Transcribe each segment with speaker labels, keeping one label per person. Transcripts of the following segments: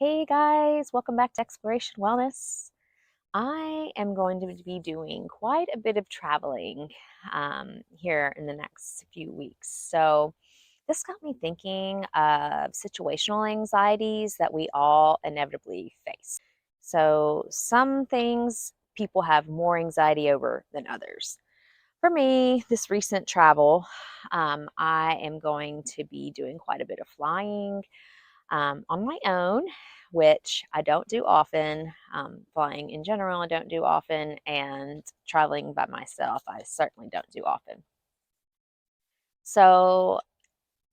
Speaker 1: Hey guys, welcome back to Exploration Wellness. I am going to be doing quite a bit of traveling here in the next few weeks. So, this got me thinking of situational anxieties that we all inevitably face. So, some things people have more anxiety over than others. For me, this recent travel, I am going to be doing quite a bit of flying on my own, which I don't do often. Flying in general, I don't do often, and traveling by myself, I certainly don't do often. So,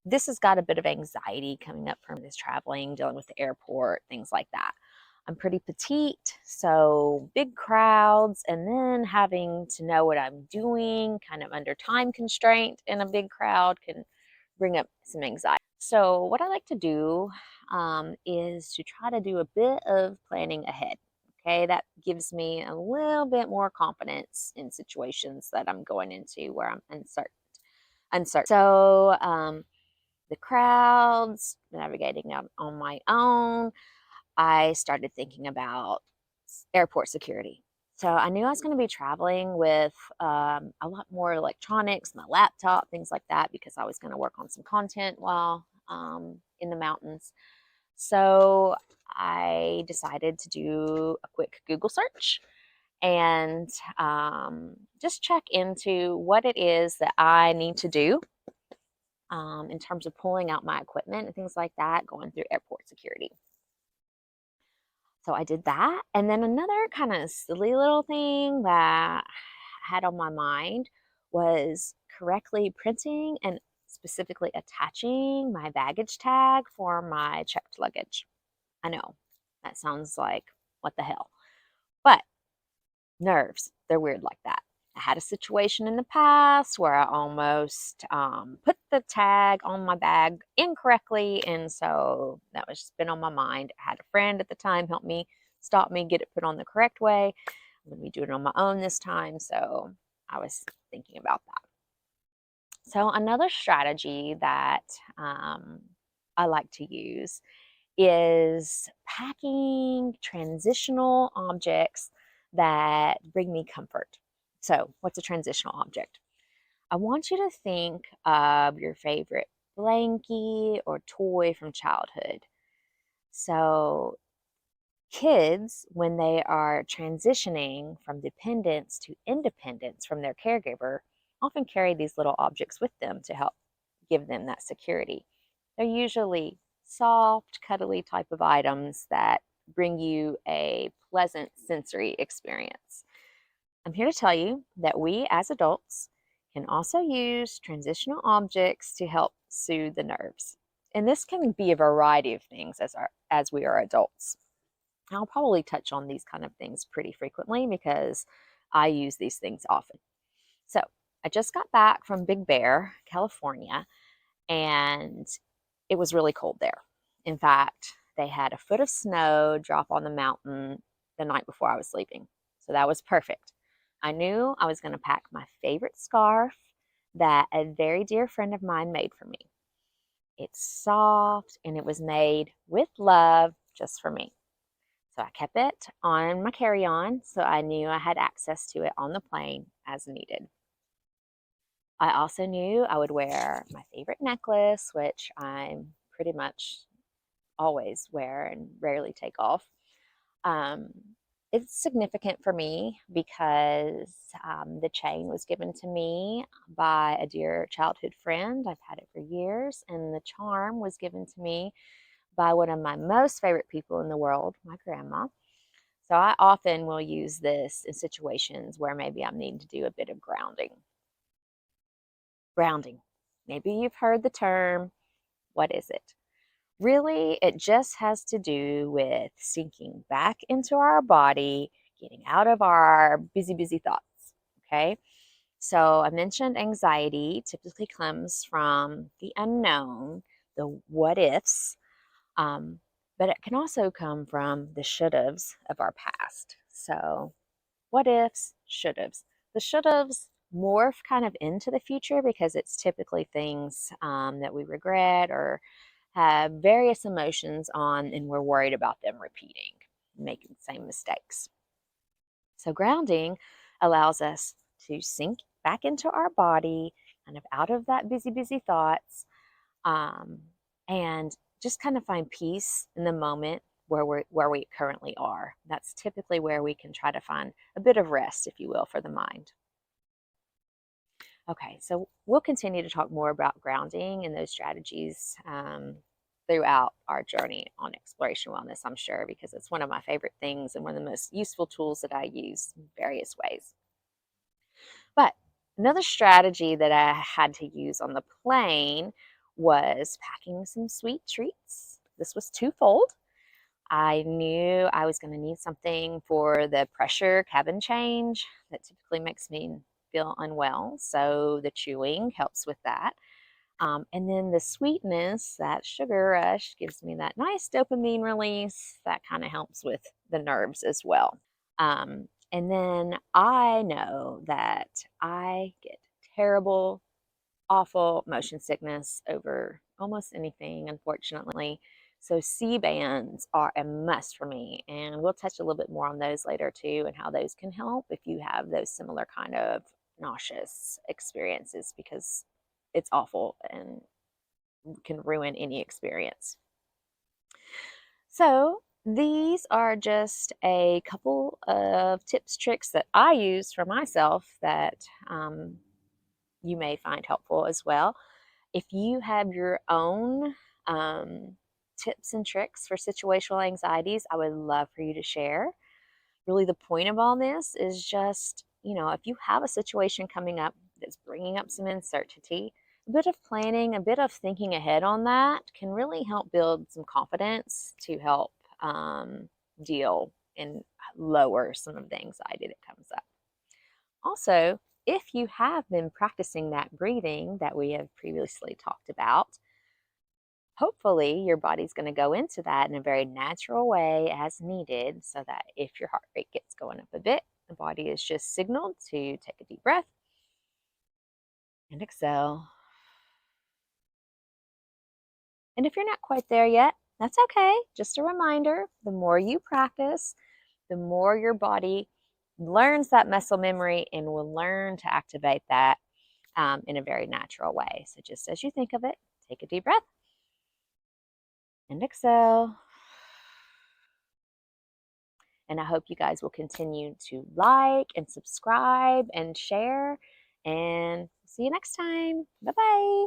Speaker 1: this has got a bit of anxiety coming up from this traveling, dealing with the airport, things like that. I'm pretty petite, so big crowds, and then having to know what I'm doing, kind of under time constraint in a big crowd, can bring up some anxiety. So, what I like to do is to try to do a bit of planning ahead. Okay, that gives me a little bit more confidence in situations that I'm going into where I'm uncertain. So, the crowds, navigating out on my own, I started thinking about airport security. So I knew I was going to be traveling with a lot more electronics, my laptop, things like that, because I was going to work on some content while in the mountains. So I decided to do a quick Google search and just check into what it is that I need to do in terms of pulling out my equipment and things like that, going through airport security. So I did that. And then another kind of silly little thing that I had on my mind was correctly printing and specifically attaching my baggage tag for my checked luggage. I know that sounds like what the hell, but nerves, they're weird like that. I had a situation in the past where I almost put the tag on my bag incorrectly, and so that was just been on my mind. I had a friend at the time help me, stop me, get it put on the correct way. I'm going to be doing it on my own this time, so I was thinking about that. So, another strategy that I like to use is packing transitional objects that bring me comfort. So, what's a transitional object? I want you to think of your favorite blankie or toy from childhood. So, kids, when they are transitioning from dependence to independence from their caregiver, often carry these little objects with them to help give them that security. They're usually soft, cuddly type of items that bring you a pleasant sensory experience. I'm here to tell you that we as adults can also use transitional objects to help soothe the nerves. And this can be a variety of things as we are adults. I'll probably touch on these kind of things pretty frequently because I use these things often. So, I just got back from Big Bear, California, and it was really cold there. In fact, they had a foot of snow drop on the mountain the night before I was leaving. So that was perfect. I knew I was going to pack my favorite scarf that a very dear friend of mine made for me. It's soft and it was made with love just for me. So I kept it on my carry on so I knew I had access to it on the plane as needed. I also knew I would wear my favorite necklace, which I'm pretty much always wear and rarely take off. Um, it's significant for me because the chain was given to me by a dear childhood friend. I've had it for years, and the charm was given to me by one of my most favorite people in the world, my grandma. So I often will use this in situations where maybe I'm needing to do a bit of grounding. Grounding. Maybe you've heard the term. What is it? Really, it just has to do with sinking back into our body, getting out of our busy, busy thoughts. Okay. So I mentioned anxiety typically comes from the unknown, the what ifs, but it can also come from the should haves of our past. So, what ifs, should haves. The should haves morph kind of into the future because it's typically things that we regret or have various emotions on and we're worried about them repeating, making the same mistakes. So, grounding allows us to sink back into our body, kind of out of that busy, busy thoughts, um, and just kind of find peace in the moment where we currently are. That's typically where we can try to find a bit of rest, if you will, for the mind. Okay, so we'll continue to talk more about grounding and those strategies throughout our journey on exploration wellness, I'm sure, because it's one of my favorite things and one of the most useful tools that I use in various ways. But another strategy that I had to use on the plane was packing some sweet treats. This was twofold. I knew I was going to need something for the pressure cabin change that typically makes me feel unwell. So the chewing helps with that. And then the sweetness, that sugar rush, gives me that nice dopamine release that kind of helps with the nerves as well. And then I know that I get terrible, awful motion sickness over almost anything, unfortunately. So C-bands are a must for me, and we'll touch a little bit more on those later too, and how those can help if you have those similar kind of nauseous experiences, because it's awful and can ruin any experience. So these are just a couple of tips, tricks that I use for myself that you may find helpful as well. If you have your own tips and tricks for situational anxieties, I would love for you to share. Really, the point of all this is just, if you have a situation coming up that's bringing up some uncertainty, a bit of planning, a bit of thinking ahead on that can really help build some confidence to help deal and lower some of the anxiety that comes up. Also, if you have been practicing that breathing that we have previously talked about, hopefully your body's going to go into that in a very natural way as needed, so that if your heart rate gets going up a bit, the body is just signaled to take a deep breath and exhale. And if you're not quite there yet, that's okay. Just a reminder, the more you practice, the more your body learns that muscle memory and will learn to activate that in a very natural way. So just as you think of it, take a deep breath and exhale. And I hope you guys will continue to like and subscribe and share. And see you next time. Bye bye.